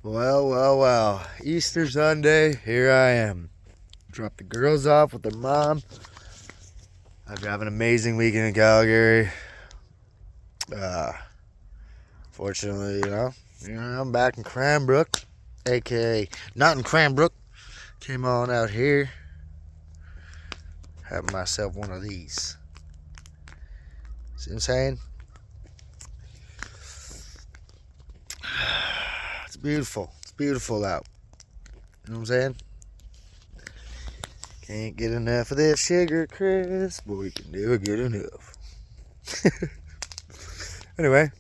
Well. Easter Sunday, here I am. Drop the girls off with their mom. I've had an amazing weekend in Calgary. Fortunately, I'm back in Cranbrook, aka not in Cranbrook. Came on out here. Had myself one of these. See what I'm saying? It's beautiful. It's beautiful out. You know what I'm saying? Can't get enough of this sugar crisp, but we can never get enough. Anyway,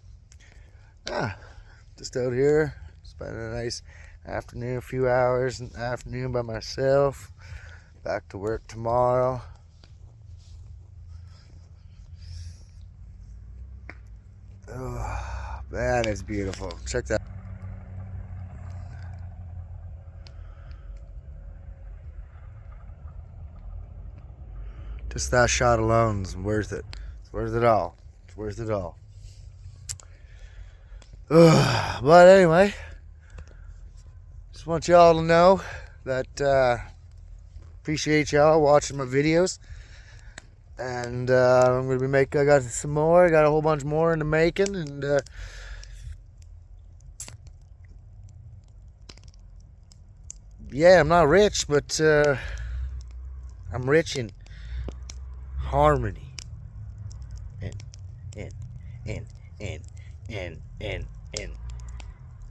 just out here, spending a nice afternoon, a few hours in the afternoon by myself. Back to work tomorrow. Oh, man, it's beautiful. Check that. Just that shot alone is worth it. It's worth it all. It's worth it all. But anyway, just want y'all to know that appreciate y'all watching my videos. And I'm going to be making, I got some more. I got a whole bunch more in the making. And yeah, I'm not rich, but I'm rich in harmony and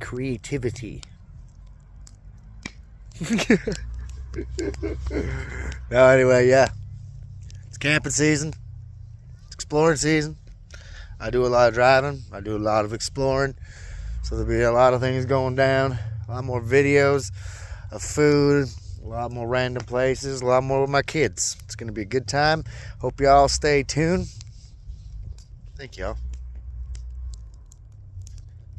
creativity. No, anyway, yeah. It's camping season. It's exploring season. I do a lot of driving. I do a lot of exploring. So there'll be a lot of things going down. A lot more videos of food. A lot more random places. A lot more with my kids. It's going to be a good time. Hope y'all stay tuned. Thank y'all.